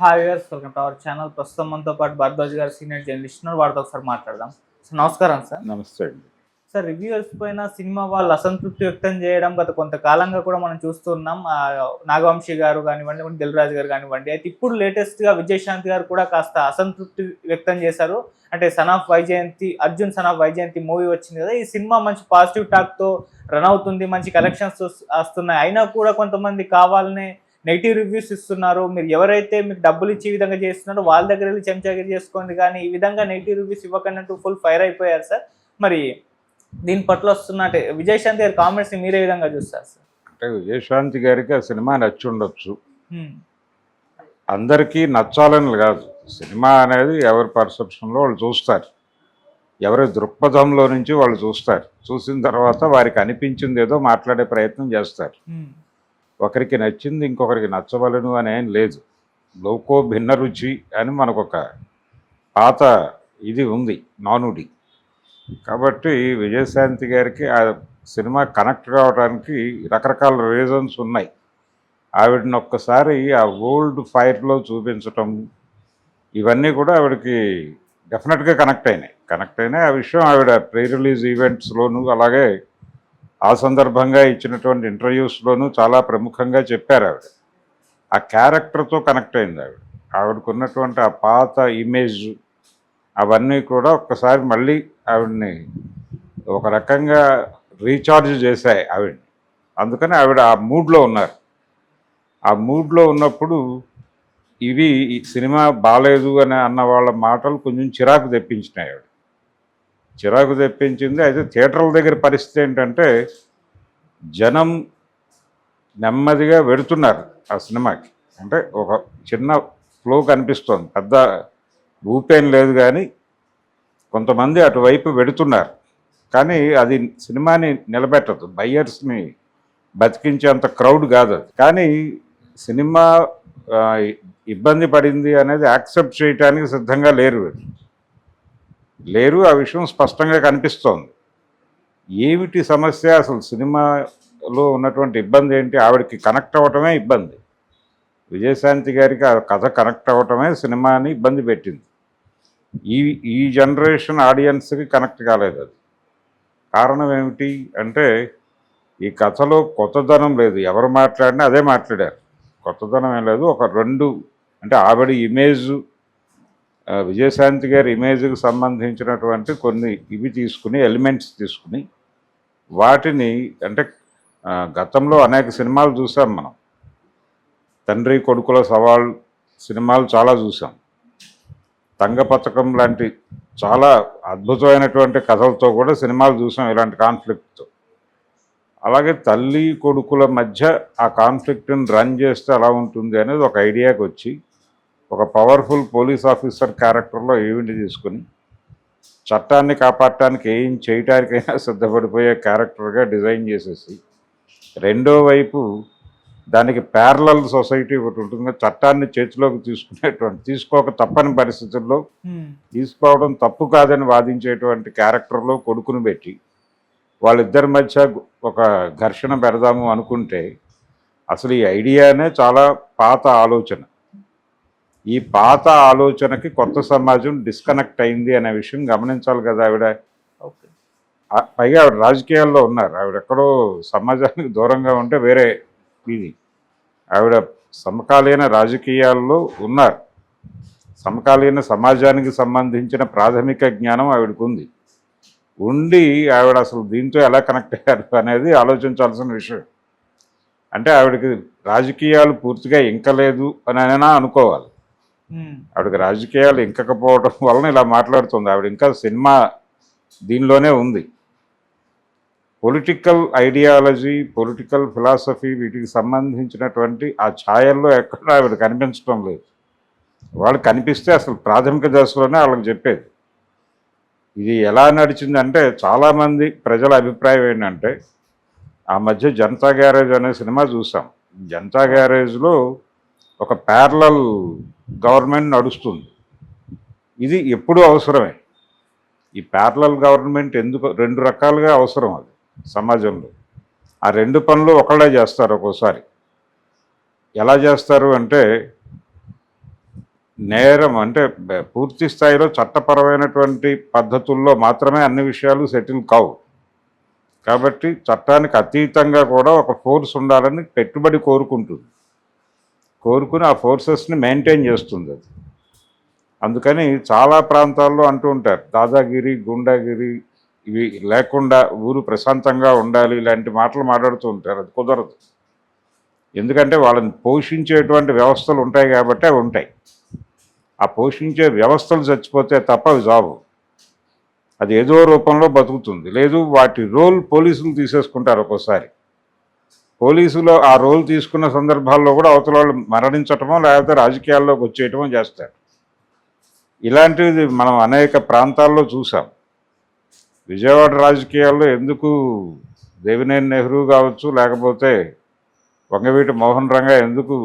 Hi viewers, welcome to our channel. ప్రస్తుతం మనతో పాటు భరద్వాజ్ గారు సీనియర్ జర్నలిస్ట్ ఉన్నారు. వారితో ఒకసారి మాట్లాడదాం. సో నమస్కారం సార్. నమస్తే అండి. సార్, రివ్యూవర్స్ పైన సినిమా వాళ్ళు అసంతృప్తి వ్యక్తం చేయడం గత కొంతకాలంగా కూడా మనం చూస్తున్నాం. నాగవంశీ గారు కానివ్వండి, దిల్ రాజు గారు కానివ్వండి. అయితే ఇప్పుడు లేటెస్ట్గా విజయశాంతి గారు కూడా కాస్త అసంతృప్తి వ్యక్తం చేశారు. అంటే son of Vyjayanthi, Arjun son of Vyjayanthi movie వచ్చింది కదా, ఈ సినిమా మంచి పాజిటివ్ టాక్తో రన్ అవుతుంది, మంచి కలెక్షన్స్ వస్తున్నాయి. అయినా కూడా కొంతమంది కావాలనే నెగిటివ్ రివ్యూస్ ఇస్తున్నారు. మీరు ఎవరైతే మీకు డబ్బులు ఇచ్చే విధంగా చేస్తున్నారో వాళ్ళ దగ్గర వెళ్ళి చెంచాగిరి చేసుకోండి, కానీ ఈ విధంగా నెగిటివ్ రివ్యూస్ ఇవ్వకండి అంటూ ఫుల్ ఫైర్ అయిపోయారు సార్. మరి దీని పట్ల వస్తున్నట్టే విజయశాంతి గారి కామెంట్స్ ని మీరే విధంగా చూస్తారు సార్? అంటే విజయశాంతి గారికి ఆ సినిమా నచ్చి ఉండొచ్చు. అందరికీ నచ్చాలని కాదు, సినిమా అనేది ఎవరి పర్సెప్షన్లో వాళ్ళు చూస్తారు, ఎవరి దృక్పథంలో నుంచి వాళ్ళు చూస్తారు. చూసిన తర్వాత వారికి అనిపించింది ఏదో మాట్లాడే ప్రయత్నం చేస్తారు. ఒకరికి నచ్చింది ఇంకొకరికి నచ్చవలను అని ఏం లేదు. లోకో భిన్న రుచి అని మనకొక పాత ఇది ఉంది, నానుడి. కాబట్టి విజయశాంతి గారికి ఆ సినిమా కనెక్ట్ కావడానికి రకరకాల రీజన్స్ ఉన్నాయి. ఆవిడని ఒక్కసారి ఆ ఓల్డ్ ఫైర్లో చూపించటం, ఇవన్నీ కూడా ఆవిడకి డెఫినెట్గా కనెక్ట్ అయినాయి. ఆ విషయం ఆవిడ ప్రీ రిలీజ్ ఈవెంట్స్లోనూ అలాగే ఆ సందర్భంగా ఇచ్చినటువంటి ఇంటర్వ్యూస్లోనూ చాలా ప్రముఖంగా చెప్పారు. ఆవిడ ఆ క్యారెక్టర్తో కనెక్ట్ అయింది. ఆవిడకున్నటువంటి ఆ పాత ఇమేజ్ అవన్నీ కూడా ఒక్కసారి మళ్ళీ ఆవిడని ఒక రకంగా రీఛార్జ్ చేశాయి ఆవిడని. అందుకని ఆవిడ ఆ మూడ్లో ఉన్నారు. ఆ మూడ్లో ఉన్నప్పుడు ఇవి ఈ సినిమా బాగాలేదు అని అన్న వాళ్ళ మాటలు కొంచెం చిరాకు తెప్పించినాయి. ఆవిడ చిరాకు తెప్పించింది. అయితే థియేటర్ల దగ్గర పరిస్థితి ఏంటంటే జనం నెమ్మదిగా వెడుతున్నారు ఆ సినిమాకి. అంటే ఒక చిన్న ఫ్లో కనిపిస్తోంది, పెద్ద ఊపేం లేదు, కానీ కొంతమంది అటువైపు వెడుతున్నారు. కానీ అది సినిమాని నిలబెట్టదు, బయ్యర్స్ని బతికించేంత క్రౌడ్ కాదు అది. కానీ సినిమా ఇబ్బంది పడింది అనేది యాక్సెప్ట్ చేయడానికి సిద్ధంగా లేరు. ఆ విషయం స్పష్టంగా కనిపిస్తోంది. ఏమిటి సమస్య, అసలు సినిమాలో ఉన్నటువంటి ఇబ్బంది ఏంటి? ఆవిడకి కనెక్ట్ అవ్వటమే ఇబ్బంది. విజయశాంతి గారికి ఆ కథ కనెక్ట్ అవ్వటమే సినిమాని ఇబ్బంది పెట్టింది. ఈ జనరేషన్ ఆడియన్స్కి కనెక్ట్ కాలేదు. అది కారణం ఏమిటి అంటే ఈ కథలో కొత్తదనం లేదు. ఎవరు మాట్లాడినా అదే మాట్లాడారు, కొత్తదనం ఏం లేదు. ఒక రెండు అంటే ఆవిడ ఇమేజ్, విజయశాంతి గారి ఇమేజ్కి సంబంధించినటువంటి కొన్ని ఇవి తీసుకుని, ఎలిమెంట్స్ తీసుకుని వాటిని, అంటే గతంలో అనేక సినిమాలు చూసాం మనం. తండ్రి కొడుకుల సవాల్ సినిమాలు చాలా చూసాం. తంగపతకం లాంటి చాలా అద్భుతమైనటువంటి కథలతో కూడా సినిమాలు చూసాం, ఇలాంటి కాన్ఫ్లిక్ట్తో. అలాగే తల్లి కొడుకుల మధ్య ఆ కాన్ఫ్లిక్ట్ని రన్ చేస్తే ఎలా ఉంటుంది అనేది ఒక ఐడియాకి వచ్చి, ఒక పవర్ఫుల్ పోలీస్ ఆఫీసర్ క్యారెక్టర్లో ఈవెంట్ తీసుకుని చట్టాన్ని కాపాడటానికి ఏం చేయటానికైనా సిద్ధపడిపోయే క్యారెక్టర్గా డిజైన్ చేసేసి, రెండో వైపు దానికి ప్యారలల్ సొసైటీ ఒకటి ఉంటుంది, చట్టాన్ని చేతిలోకి తీసుకోక తప్పని పరిస్థితుల్లో తీసుకోవడం తప్పు కాదని వాదించేటువంటి క్యారెక్టర్లో కొడుకును పెట్టి వాళ్ళిద్దరి మధ్య ఒక ఘర్షణ పెడదాము అనుకుంటే, అసలు ఈ ఐడియానే చాలా పాత ఆలోచన. ఈ పాత ఆలోచనకి కొత్త సమాజం డిస్కనెక్ట్ అయింది అనే విషయం గమనించాలి కదా ఆవిడ. పైగా ఆవిడ రాజకీయాల్లో ఉన్నారు. ఆవిడ ఎక్కడో సమాజానికి దూరంగా ఉంటే వేరే ఇది. ఆవిడ సమకాలీన రాజకీయాల్లో ఉన్నారు. సమకాలీన సమాజానికి సంబంధించిన ప్రాథమిక జ్ఞానం ఆవిడకు ఉండి ఆవిడ అసలు దీంతో ఎలా కనెక్ట్ అయ్యారు అనేది ఆలోచించాల్సిన విషయం. అంటే ఆవిడకి రాజకీయాలు పూర్తిగా ఇంకలేదు అని అయినా అనుకోవాలి. ఆవిడకి రాజకీయాలు ఇంకకపోవడం వలన ఇలా మాట్లాడుతుంది. ఆవిడ ఇంకా సినిమా దీనిలోనే ఉంది. పొలిటికల్ ఐడియాలజీ, పొలిటికల్ ఫిలాసఫీ, వీటికి సంబంధించినటువంటి ఆ ఛాయల్లో ఎక్కడ ఆవిడ కనిపించడం లేదు. వాళ్ళు కనిపిస్తే అసలు ప్రాథమిక దశలోనే వాళ్ళకి చెప్పేది. ఇది ఎలా నడిచిందంటే, చాలామంది ప్రజల అభిప్రాయం ఏంటంటే, ఆ మధ్య జనతా గ్యారేజ్ అనే సినిమా చూసాం. జనతా గ్యారేజ్లో ఒక ప్యారలల్ గవర్నమెంట్ నడుస్తుంది. ఇది ఎప్పుడూ అవసరమే. ఈ ప్యారలల్ గవర్నమెంట్ ఎందుకు రెండు రకాలుగా అవసరం అది సమాజంలో. ఆ రెండు పనులు ఒకళ్ళే చేస్తారు ఒక్కోసారి. ఎలా చేస్తారు అంటే, నేరం అంటే పూర్తి స్థాయిలో చట్టపరమైనటువంటి పద్ధతుల్లో మాత్రమే అన్ని విషయాలు సెటిల్ కావు. కాబట్టి చట్టానికి అతీతంగా కూడా ఒక ఫోర్స్ ఉండాలని పెట్టుబడి కోరుకుంటుంది. కోరుకుని ఆ ఫోర్సెస్ని మెయింటైన్ చేస్తుంది అది. అందుకని చాలా ప్రాంతాల్లో అంటూ ఉంటారు, దాదాగిరి, గుండాగిరి ఇవి లేకుండా ఊరు ప్రశాంతంగా ఉండాలి, ఇలాంటి మాటలు మాట్లాడుతూ ఉంటారు. అది కుదరదు. ఎందుకంటే వాళ్ళని పోషించేటువంటి వ్యవస్థలు ఉంటాయి కాబట్టి అవి ఉంటాయి. ఆ పోషించే వ్యవస్థలు చచ్చిపోతే తప్ప అవి జాబు. అది ఏదో రూపంలో బతుకుతుంది. లేదు వాటి రోల్ పోలీసులు తీసేసుకుంటారు. ఒక్కోసారి పోలీసులు ఆ రోల్ తీసుకున్న సందర్భాల్లో కూడా అవతల వాళ్ళు మరణించటమో లేకపోతే రాజకీయాల్లోకి వచ్చేయటమో చేస్తారు. ఇలాంటిది మనం అనేక ప్రాంతాల్లో చూసాం. విజయవాడ రాజకీయాల్లో ఎందుకు దేవినేని నెహ్రూ కావచ్చు, లేకపోతే వంగవీటి మోహన్ రంగా ఎందుకు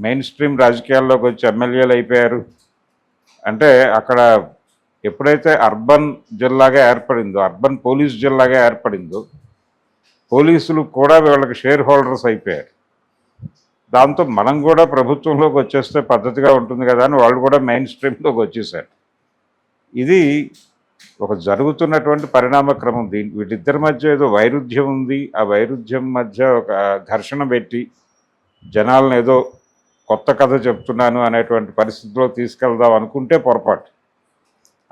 మెయిన్ స్ట్రీమ్ రాజకీయాల్లోకి వచ్చి ఎమ్మెల్యేలు అయిపోయారు అంటే, అక్కడ ఎప్పుడైతే అర్బన్ జిల్లాగా ఏర్పడిందో, అర్బన్ పోలీస్ జిల్లాగా ఏర్పడిందో, పోలీసులు కూడా వీళ్ళకి షేర్ హోల్డర్స్ అయిపోయారు. దాంతో మనం కూడా ప్రభుత్వంలోకి వచ్చేస్తే పద్ధతిగా ఉంటుంది కదా అని వాళ్ళు కూడా మెయిన్ స్ట్రీమ్లోకి వచ్చేసారు. ఇది ఒక జరుగుతున్నటువంటి పరిణామ క్రమం. వీటిద్దరి మధ్య ఏదో వైరుధ్యం ఉంది. ఆ వైరుధ్యం మధ్య ఒక ఘర్షణ పెట్టి జనాలను ఏదో కొత్త కథ చెప్తున్నాను అనేటువంటి పరిస్థితిలో తీసుకెళ్దాం అనుకుంటే పొరపాటు.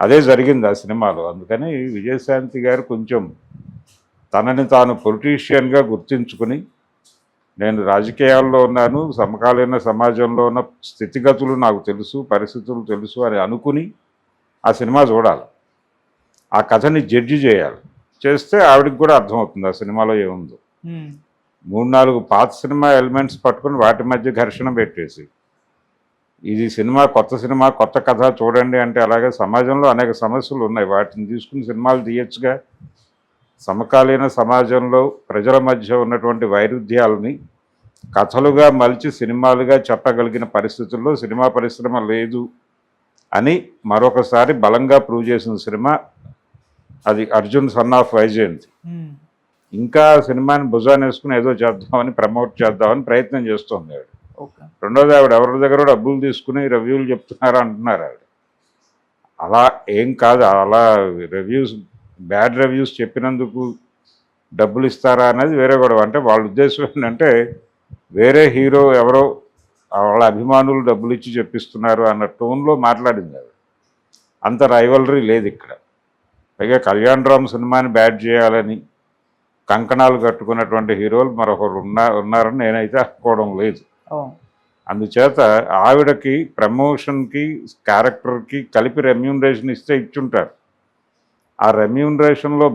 అదే జరిగింది ఆ సినిమాలో. అందుకని విజయశాంతి గారు కొంచెం తనని తాను పొలిటీషియన్గా గుర్తించుకుని, నేను రాజకీయాల్లో ఉన్నాను, సమకాలీన సమాజంలో ఉన్న స్థితిగతులు నాకు తెలుసు, పరిస్థితులు తెలుసు అని అనుకుని ఆ సినిమా చూడాలి. ఆ కథని జడ్జి చేయాలి. చేస్తే ఆవిడకి కూడా అర్థమవుతుంది ఆ సినిమాలో ఏముందో. 3-4 పాత సినిమా ఎలిమెంట్స్ పట్టుకుని వాటి మధ్య ఘర్షణ పెట్టేసి, ఇది సినిమా, కొత్త సినిమా, కొత్త కథ చూడండి అంటే, అలాగే సమాజంలో అనేక సమస్యలు ఉన్నాయి, వాటిని తీసుకుని సినిమాలు తీయచ్చుగా. సమకాలీన సమాజంలో ప్రజల మధ్య ఉన్నటువంటి వైరుధ్యాలని కథలుగా మలిచి సినిమాలుగా చెప్పగలిగిన పరిస్థితుల్లో సినిమా పరిశ్రమ లేదు అని మరొకసారి బలంగా ప్రూవ్ చేసిన సినిమా అది అర్జున్ సన్ ఆఫ్ వైజయంతి. ఇంకా సినిమాని భుజాన్ని వేసుకుని ఏదో చేద్దామని, ప్రమోట్ చేద్దామని ప్రయత్నం చేస్తుంది ఆవిడ. రెండోది, ఆవిడ ఎవరి దగ్గర డబ్బులు తీసుకుని రివ్యూలు చెప్తున్నారు అంటున్నారు ఆవిడ. అలా ఏం కాదు. అలా రివ్యూస్, బ్యాడ్ రివ్యూస్ చెప్పినందుకు డబ్బులు ఇస్తారా అనేది వేరే గొడవ. అంటే వాళ్ళ ఉద్దేశం ఏంటంటే, వేరే హీరో ఎవరో వాళ్ళ అభిమానులు డబ్బులు ఇచ్చి చెప్పిస్తున్నారు అన్న టోన్లో మాట్లాడింది ఆవిడ. అంత రైవలరీ లేదు ఇక్కడ. పైగా కళ్యాణ్ రామ్ సినిమాని బ్యాడ్ చేయాలని కంకణాలు కట్టుకున్నటువంటి హీరోలు మరొకరు ఉన్నారని నేనైతే అనుకోవడం లేదు. అందుచేత ఆవిడకి ప్రమోషన్కి, క్యారెక్టర్కి కలిపి రెమ్యూనరేషన్ ఇస్తే ఇచ్చుంటారు. ఆ రెమ్యూనరేషన్లో